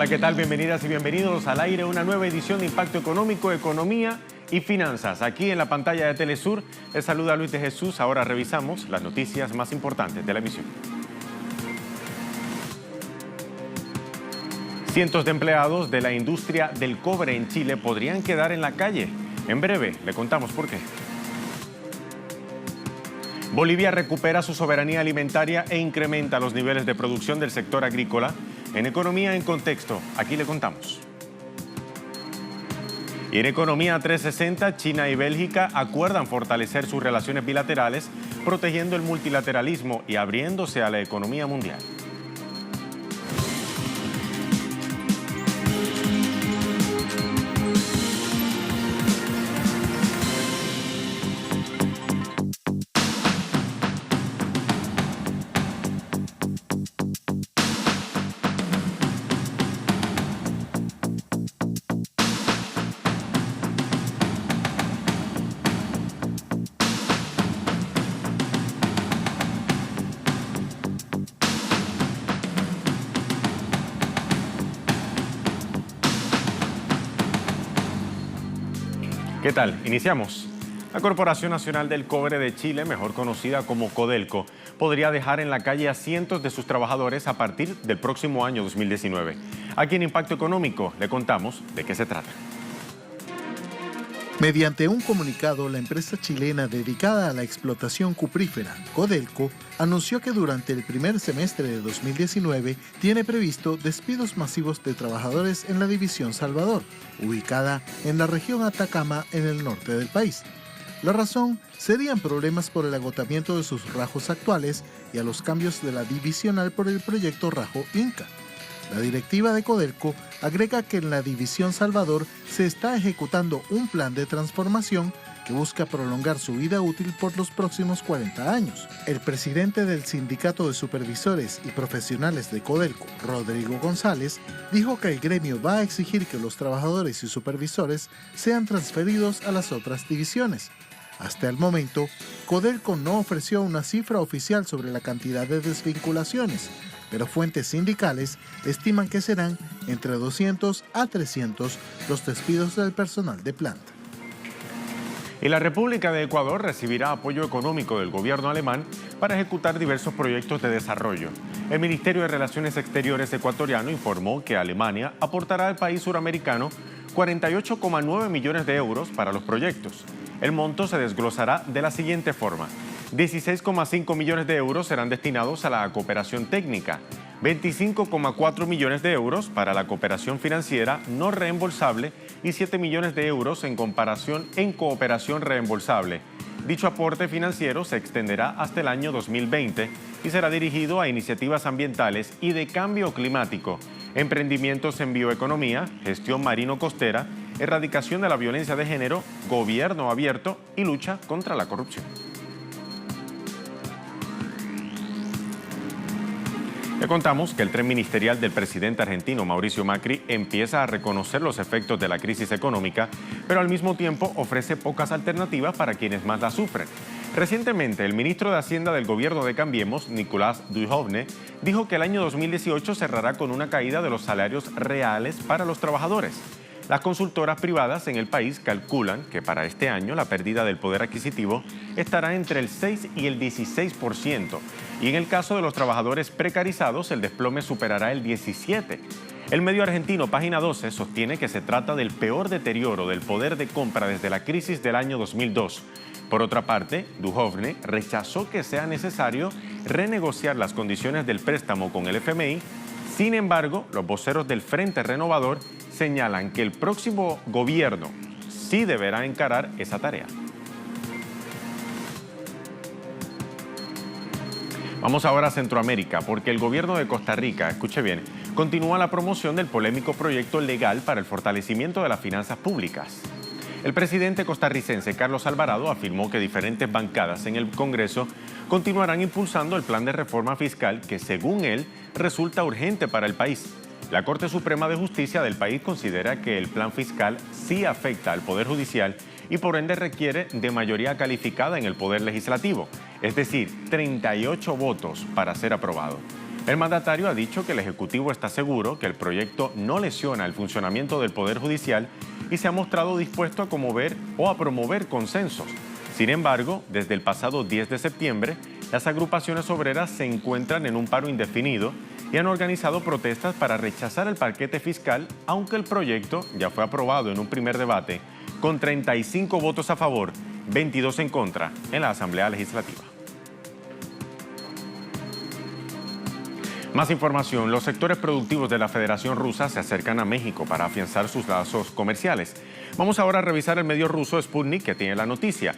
Hola, ¿qué tal? Bienvenidas y bienvenidos al aire, una nueva edición de Impacto Económico, Economía y Finanzas. Aquí en la pantalla de Telesur, les saluda Luis de Jesús. Ahora revisamos las noticias más importantes de la emisión. Cientos de empleados de la industria del cobre en Chile podrían quedar en la calle. En breve le contamos por qué. Bolivia recupera su soberanía alimentaria e incrementa los niveles de producción del sector agrícola. En Economía en Contexto, aquí le contamos. Y en Economía 360, China y Bélgica acuerdan fortalecer sus relaciones bilaterales, protegiendo el multilateralismo y abriéndose a la economía mundial. ¿Qué tal? Iniciamos. La Corporación Nacional del Cobre de Chile, mejor conocida como Codelco, podría dejar en la calle a cientos de sus trabajadores a partir del próximo año 2019. Aquí en Impacto Económico le contamos de qué se trata. Mediante un comunicado, la empresa chilena dedicada a la explotación cuprífera, Codelco, anunció que durante el primer semestre de 2019 tiene previsto despidos masivos de trabajadores en la división Salvador, ubicada en la región Atacama en el norte del país. La razón serían problemas por el agotamiento de sus rajos actuales y a los cambios de la divisional por el proyecto Rajo Inca. La directiva de Codelco agrega que en la división Salvador se está ejecutando un plan de transformación que busca prolongar su vida útil por los próximos 40 años. El presidente del Sindicato de Supervisores y Profesionales de Codelco, Rodrigo González, dijo que el gremio va a exigir que los trabajadores y supervisores sean transferidos a las otras divisiones. Hasta el momento, Codelco no ofreció una cifra oficial sobre la cantidad de desvinculaciones, pero fuentes sindicales estiman que serán entre 200 a 300 los despidos del personal de planta. Y la República de Ecuador recibirá apoyo económico del gobierno alemán para ejecutar diversos proyectos de desarrollo. El Ministerio de Relaciones Exteriores ecuatoriano informó que Alemania aportará al país suramericano 48,9 millones de euros para los proyectos. El monto se desglosará de la siguiente forma. 16,5 millones de euros serán destinados a la cooperación técnica, 25,4 millones de euros para la cooperación financiera no reembolsable y 7 millones de euros en cooperación reembolsable. Dicho aporte financiero se extenderá hasta el año 2020 y será dirigido a iniciativas ambientales y de cambio climático, emprendimientos en bioeconomía, gestión marino-costera, erradicación de la violencia de género, gobierno abierto y lucha contra la corrupción. Le contamos que el tren ministerial del presidente argentino Mauricio Macri empieza a reconocer los efectos de la crisis económica, pero al mismo tiempo ofrece pocas alternativas para quienes más la sufren. Recientemente, el ministro de Hacienda del gobierno de Cambiemos, Nicolás Duhovne, dijo que el año 2018 cerrará con una caída de los salarios reales para los trabajadores. Las consultoras privadas en el país calculan que para este año la pérdida del poder adquisitivo estará entre el 6 y el 16%. Y en el caso de los trabajadores precarizados, el desplome superará el 17%. El medio argentino Página 12 sostiene que se trata del peor deterioro del poder de compra desde la crisis del año 2002. Por otra parte, Duhovne rechazó que sea necesario renegociar las condiciones del préstamo con el FMI. Sin embargo, los voceros del Frente Renovador señalan que el próximo gobierno sí deberá encarar esa tarea. Vamos ahora a Centroamérica, porque el gobierno de Costa Rica, escuche bien, continúa la promoción del polémico proyecto legal para el fortalecimiento de las finanzas públicas. El presidente costarricense Carlos Alvarado afirmó que diferentes bancadas en el Congreso continuarán impulsando el plan de reforma fiscal que, según él, resulta urgente para el país. La Corte Suprema de Justicia del país considera que el plan fiscal sí afecta al Poder Judicial y por ende requiere de mayoría calificada en el Poder Legislativo, es decir, 38 votos para ser aprobado. El mandatario ha dicho que el Ejecutivo está seguro que el proyecto no lesiona el funcionamiento del Poder Judicial y se ha mostrado dispuesto a promover consensos. Sin embargo, desde el pasado 10 de septiembre, las agrupaciones obreras se encuentran en un paro indefinido y han organizado protestas para rechazar el paquete fiscal, aunque el proyecto ya fue aprobado en un primer debate con 35 votos a favor, 22 en contra en la Asamblea Legislativa. Más información, los sectores productivos de la Federación Rusa se acercan a México para afianzar sus lazos comerciales. Vamos ahora a revisar el medio ruso Sputnik, que tiene la noticia.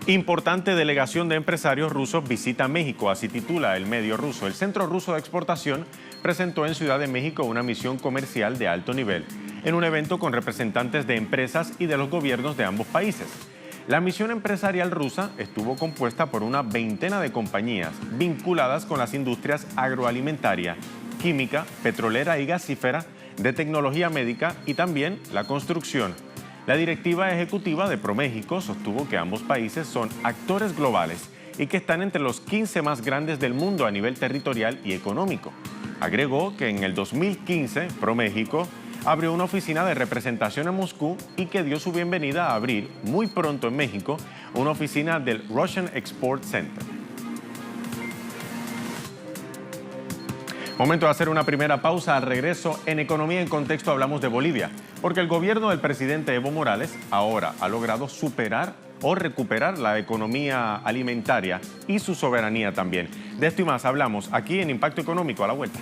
Importante delegación de empresarios rusos visita México, así titula el medio ruso. El Centro Ruso de Exportación presentó en Ciudad de México una misión comercial de alto nivel, en un evento con representantes de empresas y de los gobiernos de ambos países. La misión empresarial rusa estuvo compuesta por una veintena de compañías vinculadas con las industrias agroalimentaria, química, petrolera y gasífera, de tecnología médica y también la construcción. La directiva ejecutiva de ProMéxico sostuvo que ambos países son actores globales y que están entre los 15 más grandes del mundo a nivel territorial y económico. Agregó que en el 2015 ProMéxico abrió una oficina de representación en Moscú y que dio su bienvenida a abrir muy pronto en México una oficina del Russian Export Center. Momento de hacer una primera pausa. Al regreso, en Economía en Contexto hablamos de Bolivia, porque el gobierno del presidente Evo Morales ahora ha logrado superar o recuperar la economía alimentaria y su soberanía también. De esto y más hablamos aquí en Impacto Económico a la vuelta.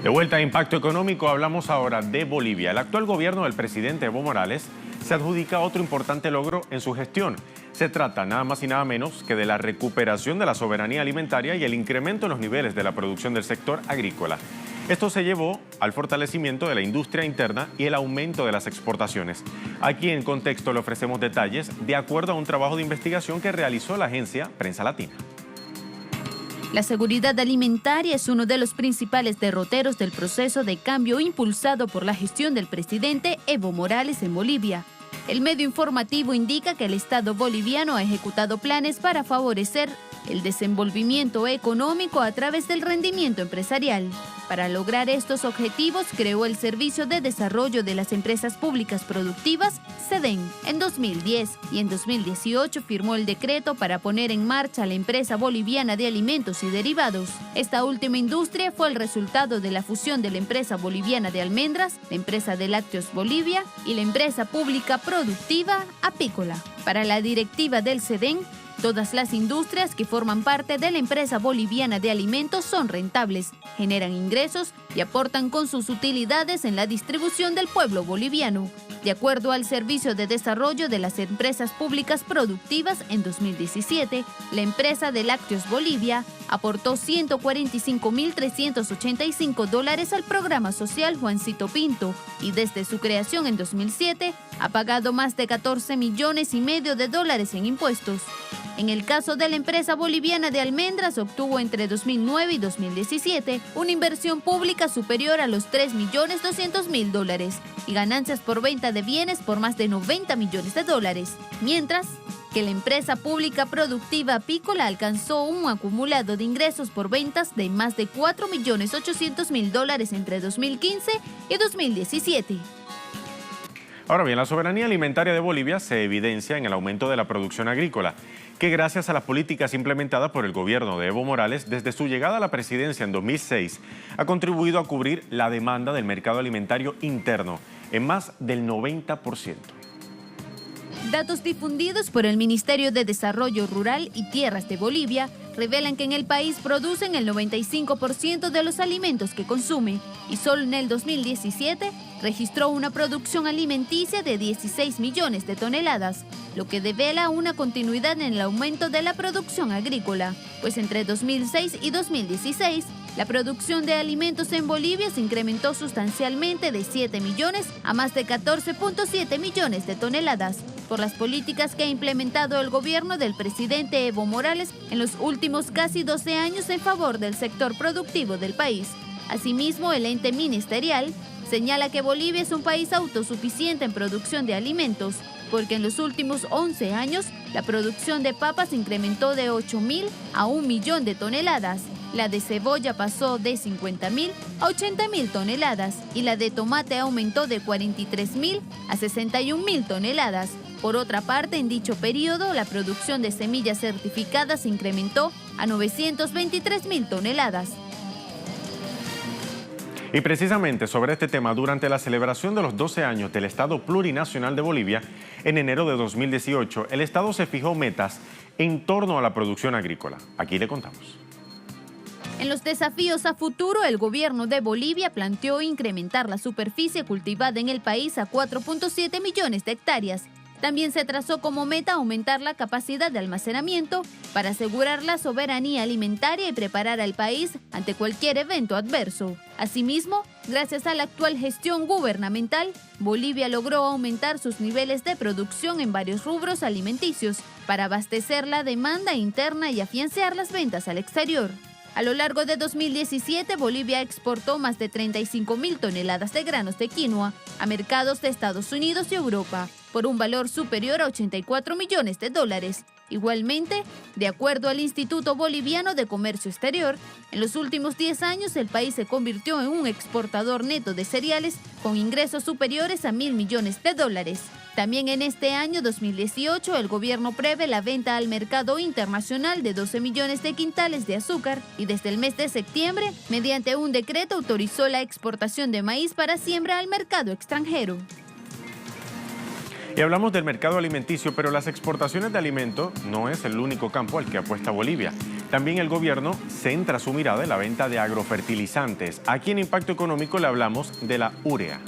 De vuelta a Impacto Económico, hablamos ahora de Bolivia. El actual gobierno del presidente Evo Morales se adjudica otro importante logro en su gestión. Se trata nada más y nada menos que de la recuperación de la soberanía alimentaria y el incremento en los niveles de la producción del sector agrícola. Esto se llevó al fortalecimiento de la industria interna y el aumento de las exportaciones. Aquí en Contexto le ofrecemos detalles de acuerdo a un trabajo de investigación que realizó la agencia Prensa Latina. La seguridad alimentaria es uno de los principales derroteros del proceso de cambio impulsado por la gestión del presidente Evo Morales en Bolivia. El medio informativo indica que el Estado boliviano ha ejecutado planes para favorecer el desenvolvimiento económico a través del rendimiento empresarial. Para lograr estos objetivos, creó el Servicio de Desarrollo de las Empresas Públicas Productivas, SEDEN, en 2010 y en 2018 firmó el decreto para poner en marcha la Empresa Boliviana de Alimentos y Derivados. Esta última industria fue el resultado de la fusión de la Empresa Boliviana de Almendras, la Empresa de Lácteos Bolivia y la Empresa Pública Productiva Apícola. Para la directiva del SEDEN, todas las industrias que forman parte de la Empresa Boliviana de Alimentos son rentables, generan ingresos y aportan con sus utilidades en la distribución del pueblo boliviano. De acuerdo al Servicio de Desarrollo de las Empresas Públicas Productivas, en 2017, la empresa de Lácteos Bolivia aportó $145.385 al programa social Juancito Pinto y desde su creación en 2007 ha pagado más de $14,5 millones en impuestos. En el caso de la Empresa Boliviana de Almendras, obtuvo entre 2009 y 2017 una inversión pública superior a los $3.200.000 y ganancias por venta de bienes por más de $90 millones, mientras que la Empresa Pública Productiva Apícola alcanzó un acumulado de ingresos por ventas de más de $4.800.000 entre 2015 y 2017. Ahora bien, la soberanía alimentaria de Bolivia se evidencia en el aumento de la producción agrícola, que gracias a las políticas implementadas por el gobierno de Evo Morales desde su llegada a la presidencia en 2006, ha contribuido a cubrir la demanda del mercado alimentario interno en más del 90%. Datos difundidos por el Ministerio de Desarrollo Rural y Tierras de Bolivia revelan que en el país producen el 95% de los alimentos que consume y solo en el 2017 registró una producción alimenticia de 16 millones de toneladas, lo que devela una continuidad en el aumento de la producción agrícola, pues entre 2006 y 2016 la producción de alimentos en Bolivia se incrementó sustancialmente de 7 millones a más de 14.7 millones de toneladas por las políticas que ha implementado el gobierno del presidente Evo Morales en los últimos casi 12 años en favor del sector productivo del país. Asimismo, el ente ministerial señala que Bolivia es un país autosuficiente en producción de alimentos, porque en los últimos 11 años la producción de papas incrementó de 8.000 a 1 millón de toneladas. La de cebolla pasó de 50.000 a 80.000 toneladas y la de tomate aumentó de 43.000 a 61.000 toneladas. Por otra parte, en dicho periodo, la producción de semillas certificadas incrementó a 923.000 toneladas. Y precisamente sobre este tema, durante la celebración de los 12 años del Estado Plurinacional de Bolivia, en enero de 2018, el Estado se fijó metas en torno a la producción agrícola. Aquí le contamos. En los desafíos a futuro, el gobierno de Bolivia planteó incrementar la superficie cultivada en el país a 4.7 millones de hectáreas. También se trazó como meta aumentar la capacidad de almacenamiento para asegurar la soberanía alimentaria y preparar al país ante cualquier evento adverso. Asimismo, gracias a la actual gestión gubernamental, Bolivia logró aumentar sus niveles de producción en varios rubros alimenticios para abastecer la demanda interna y afianzar las ventas al exterior. A lo largo de 2017, Bolivia exportó más de 35.000 toneladas de granos de quinoa a mercados de Estados Unidos y Europa, por un valor superior a 84 millones de dólares. Igualmente, de acuerdo al Instituto Boliviano de Comercio Exterior, en los últimos 10 años el país se convirtió en un exportador neto de cereales con ingresos superiores a 1.000 millones de dólares. También en este año 2018, el gobierno prevé la venta al mercado internacional de 12 millones de quintales de azúcar y desde el mes de septiembre, mediante un decreto, autorizó la exportación de maíz para siembra al mercado extranjero. Y hablamos del mercado alimenticio, pero las exportaciones de alimentos no es el único campo al que apuesta Bolivia. También el gobierno centra su mirada en la venta de agrofertilizantes. Aquí en Impacto Económico le hablamos de la urea.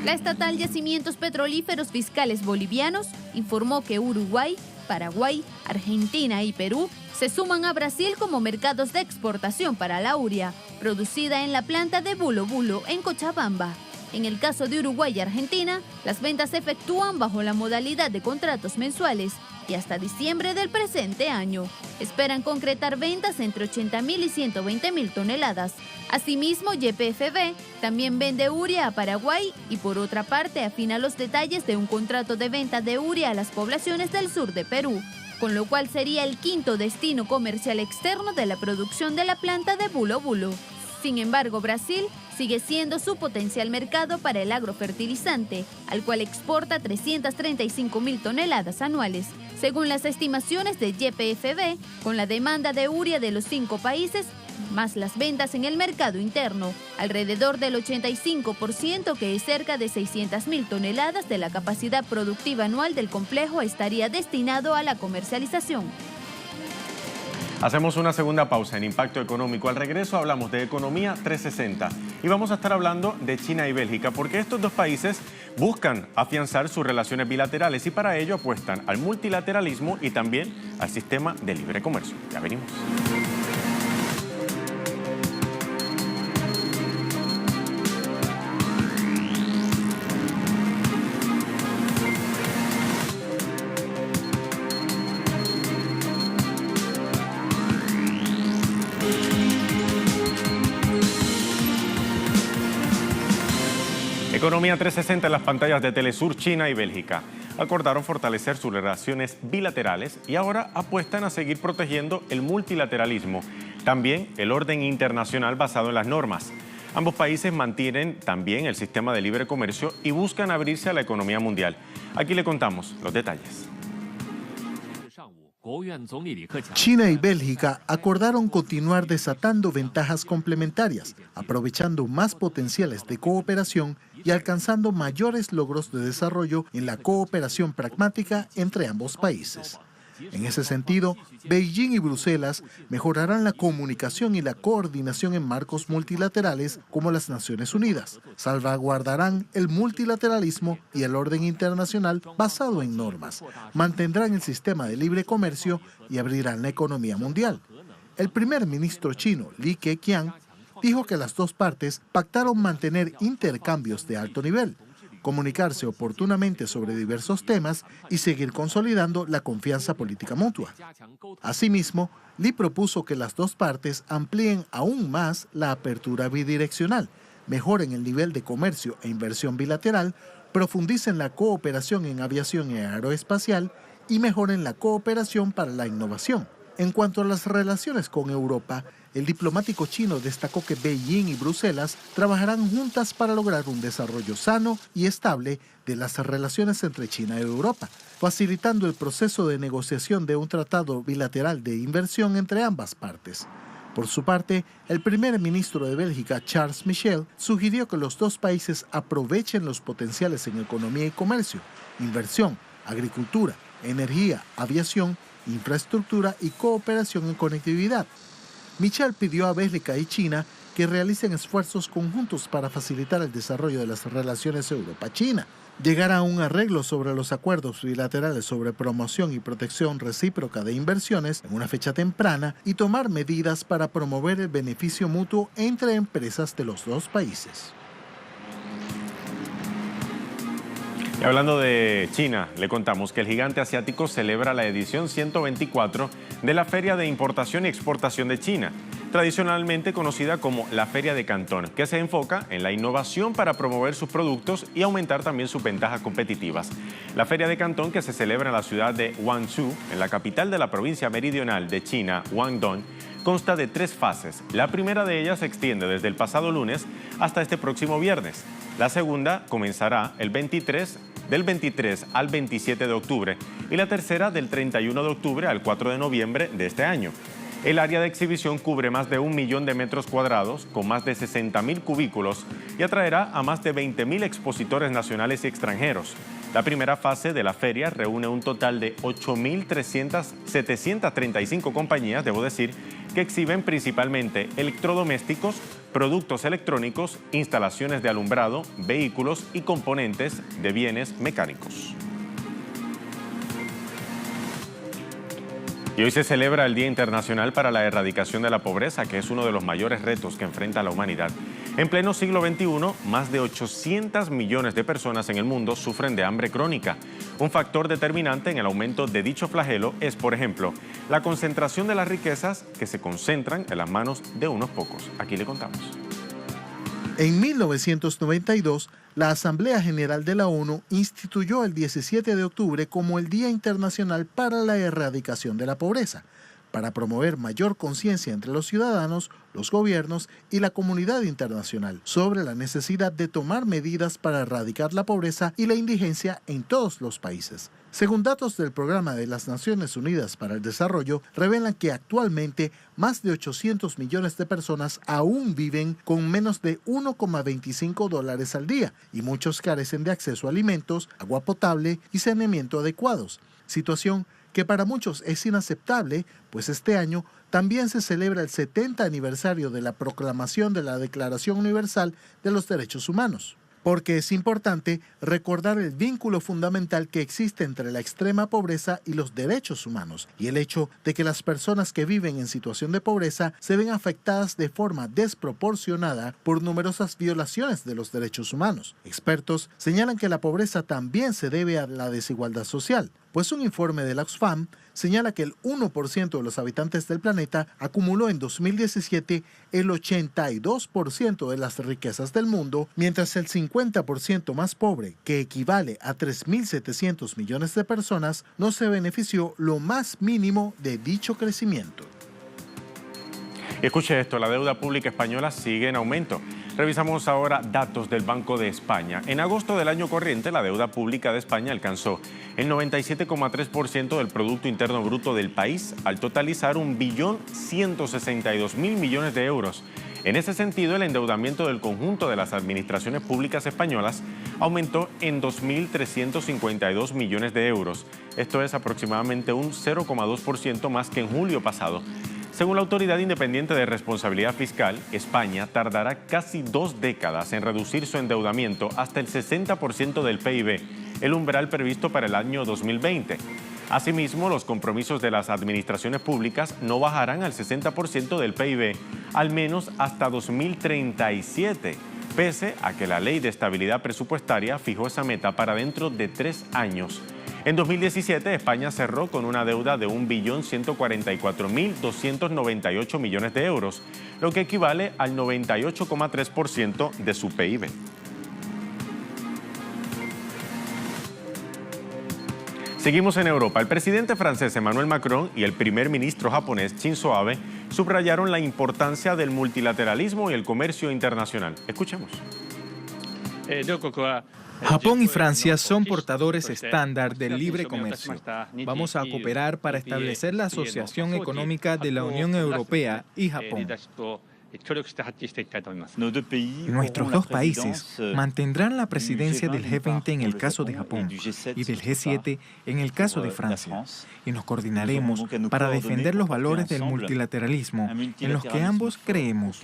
La estatal Yacimientos Petrolíferos Fiscales Bolivianos informó que Uruguay, Paraguay, Argentina y Perú se suman a Brasil como mercados de exportación para la urea, producida en la planta de Bulo Bulo en Cochabamba. En el caso de Uruguay y Argentina, las ventas se efectúan bajo la modalidad de contratos mensuales y hasta diciembre del presente año. Esperan concretar ventas entre 80.000 y 120.000 toneladas. Asimismo, YPFB también vende urea a Paraguay y por otra parte afina los detalles de un contrato de venta de urea a las poblaciones del sur de Perú, con lo cual sería el quinto destino comercial externo de la producción de la planta de Bulo Bulo. Sin embargo, Brasil sigue siendo su potencial mercado para el agrofertilizante, al cual exporta 335.000 toneladas anuales. Según las estimaciones de YPFB, con la demanda de urea de los 5 países, más las ventas en el mercado interno, alrededor del 85%, que es cerca de 600.000 toneladas de la capacidad productiva anual del complejo, estaría destinado a la comercialización. Hacemos una segunda pausa en Impacto Económico. Al regreso hablamos de Economía 360 y vamos a estar hablando de China y Bélgica porque estos dos países buscan afianzar sus relaciones bilaterales y para ello apuestan al multilateralismo y también al sistema de libre comercio. Ya venimos. Economía 360 en las pantallas de Telesur. China y Bélgica acordaron fortalecer sus relaciones bilaterales y ahora apuestan a seguir protegiendo el multilateralismo, también el orden internacional basado en las normas. Ambos países mantienen también el sistema de libre comercio y buscan abrirse a la economía mundial. Aquí le contamos los detalles. China y Bélgica acordaron continuar desatando ventajas complementarias, aprovechando más potenciales de cooperación y alcanzando mayores logros de desarrollo en la cooperación pragmática entre ambos países. En ese sentido, Beijing y Bruselas mejorarán la comunicación y la coordinación en marcos multilaterales como las Naciones Unidas, salvaguardarán el multilateralismo y el orden internacional basado en normas, mantendrán el sistema de libre comercio y abrirán la economía mundial. El primer ministro chino, Li Keqiang, dijo que las dos partes pactaron mantener intercambios de alto nivel, comunicarse oportunamente sobre diversos temas y seguir consolidando la confianza política mutua. Asimismo, Li propuso que las dos partes amplíen aún más la apertura bidireccional, mejoren el nivel de comercio e inversión bilateral, profundicen la cooperación en aviación y aeroespacial y mejoren la cooperación para la innovación. En cuanto a las relaciones con Europa, el diplomático chino destacó que Beijing y Bruselas trabajarán juntas para lograr un desarrollo sano y estable de las relaciones entre China y Europa, facilitando el proceso de negociación de un tratado bilateral de inversión entre ambas partes. Por su parte, el primer ministro de Bélgica, Charles Michel, sugirió que los dos países aprovechen los potenciales en economía y comercio, inversión, agricultura, energía, aviación, infraestructura y cooperación en conectividad. Michel pidió a Bélgica y China que realicen esfuerzos conjuntos para facilitar el desarrollo de las relaciones Europa-China, llegar a un arreglo sobre los acuerdos bilaterales sobre promoción y protección recíproca de inversiones en una fecha temprana y tomar medidas para promover el beneficio mutuo entre empresas de los dos países. Y hablando de China, le contamos que el gigante asiático celebra la edición 124 de la Feria de Importación y Exportación de China, tradicionalmente conocida como la Feria de Cantón, que se enfoca en la innovación para promover sus productos y aumentar también sus ventajas competitivas. La Feria de Cantón, que se celebra en la ciudad de Guangzhou, en la capital de la provincia meridional de China, Guangdong, consta de 3 fases. La primera de ellas se extiende desde el pasado lunes hasta este próximo viernes. La segunda comenzará del 23 al 27 de octubre y la tercera del 31 de octubre al 4 de noviembre de este año. El área de exhibición cubre más de 1 millón de metros cuadrados con más de 60.000 cubículos y atraerá a más de 20.000 expositores nacionales y extranjeros. La primera fase de la feria reúne un total de 735 compañías, debo decir, que exhiben principalmente electrodomésticos, productos electrónicos, instalaciones de alumbrado, vehículos y componentes de bienes mecánicos. Y hoy se celebra el Día Internacional para la Erradicación de la Pobreza, que es uno de los mayores retos que enfrenta la humanidad. En pleno siglo XXI, más de 800 millones de personas en el mundo sufren de hambre crónica. Un factor determinante en el aumento de dicho flagelo es, por ejemplo, la concentración de las riquezas que se concentran en las manos de unos pocos. Aquí le contamos. En 1992, la Asamblea General de la ONU instituyó el 17 de octubre como el Día Internacional para la Erradicación de la Pobreza, para promover mayor conciencia entre los ciudadanos, los gobiernos y la comunidad internacional sobre la necesidad de tomar medidas para erradicar la pobreza y la indigencia en todos los países. Según datos del Programa de las Naciones Unidas para el Desarrollo, revelan que actualmente más de 800 millones de personas aún viven con menos de $1,25 al día y muchos carecen de acceso a alimentos, agua potable y saneamiento adecuados, situación que para muchos es inaceptable, pues este año también se celebra el 70 aniversario de la proclamación de la Declaración Universal de los Derechos Humanos. Porque es importante recordar el vínculo fundamental que existe entre la extrema pobreza y los derechos humanos y el hecho de que las personas que viven en situación de pobreza se ven afectadas de forma desproporcionada por numerosas violaciones de los derechos humanos. Expertos señalan que la pobreza también se debe a la desigualdad social, pues un informe de la Oxfam señala que el 1% de los habitantes del planeta acumuló en 2017 el 82% de las riquezas del mundo, mientras el 50% más pobre, que equivale a 3.700 millones de personas, no se benefició lo más mínimo de dicho crecimiento. Escuche esto, la deuda pública española sigue en aumento. Revisamos ahora datos del Banco de España. En agosto del año corriente, la deuda pública de España alcanzó el 97,3% del Producto Interno Bruto del país, al totalizar 1.162.000 millones de euros. En ese sentido, el endeudamiento del conjunto de las administraciones públicas españolas aumentó en 2.352 millones de euros. Esto es aproximadamente un 0,2% más que en julio pasado. Según la Autoridad Independiente de Responsabilidad Fiscal, España tardará casi 2 décadas en reducir su endeudamiento hasta el 60% del PIB, el umbral previsto para el año 2020. Asimismo, los compromisos de las administraciones públicas no bajarán al 60% del PIB, al menos hasta 2037, pese a que la Ley de Estabilidad Presupuestaria fijó esa meta para dentro de 3 años. En 2017, España cerró con una deuda de 1.144.298 millones de euros, lo que equivale al 98,3% de su PIB. Seguimos en Europa. El presidente francés Emmanuel Macron y el primer ministro japonés Shinzo Abe subrayaron la importancia del multilateralismo y el comercio internacional. Escuchemos. Japón y Francia son portadores estándar del libre comercio. Vamos a cooperar para establecer la Asociación Económica de la Unión Europea y Japón. Nuestros dos países mantendrán la presidencia del G20 en el caso de Japón y del G7 en el caso de Francia, y nos coordinaremos para defender los valores del multilateralismo en los que ambos creemos.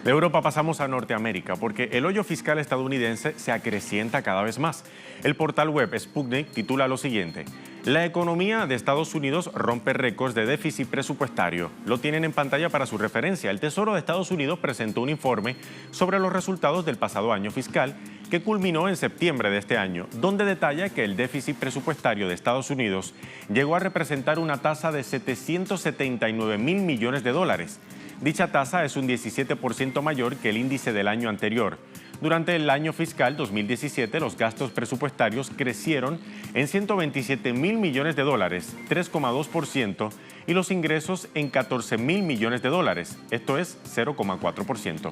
De Europa pasamos a Norteamérica porque el hoyo fiscal estadounidense se acrecienta cada vez más. El portal web Sputnik titula lo siguiente: la economía de Estados Unidos rompe récords de déficit presupuestario. Lo tienen en pantalla para su referencia. El Tesoro de Estados Unidos presentó un informe sobre los resultados del pasado año fiscal que culminó en septiembre de este año, donde detalla que el déficit presupuestario de Estados Unidos llegó a representar una tasa de 779.000 millones de dólares. Dicha tasa es un 17% mayor que el índice del año anterior. Durante el año fiscal 2017, los gastos presupuestarios crecieron en 127.000 millones de dólares, 3,2%, y los ingresos en 14.000 millones de dólares, esto es 0,4%.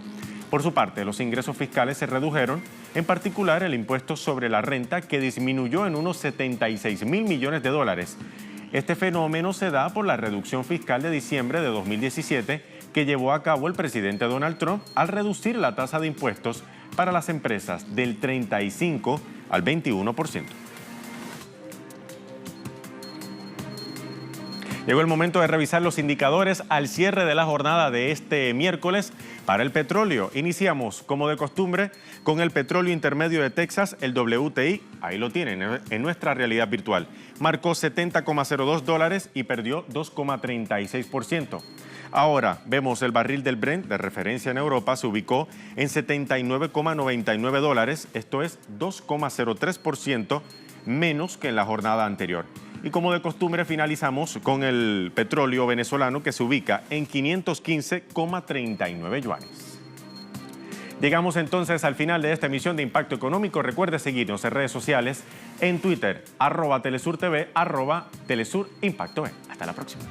Por su parte, los ingresos fiscales se redujeron, en particular el impuesto sobre la renta, que disminuyó en unos 76.000 millones de dólares. Este fenómeno se da por la reducción fiscal de diciembre de 2017 que llevó a cabo el presidente Donald Trump al reducir la tasa de impuestos para las empresas del 35 al 21%. Llegó el momento de revisar los indicadores al cierre de la jornada de este miércoles para el petróleo. Iniciamos, como de costumbre, con el petróleo intermedio de Texas, el WTI. Ahí lo tienen, en nuestra realidad virtual. Marcó $70,02 y perdió 2,36%. Ahora vemos el barril del Brent de referencia en Europa se ubicó en $79,99. Esto es 2,03% menos que en la jornada anterior. Y como de costumbre finalizamos con el petróleo venezolano que se ubica en 515,39 yuanes. Llegamos entonces al final de esta emisión de Impacto Económico. Recuerde seguirnos en redes sociales, en Twitter, @TelesurTV, @TelesurImpacto. Hasta la próxima.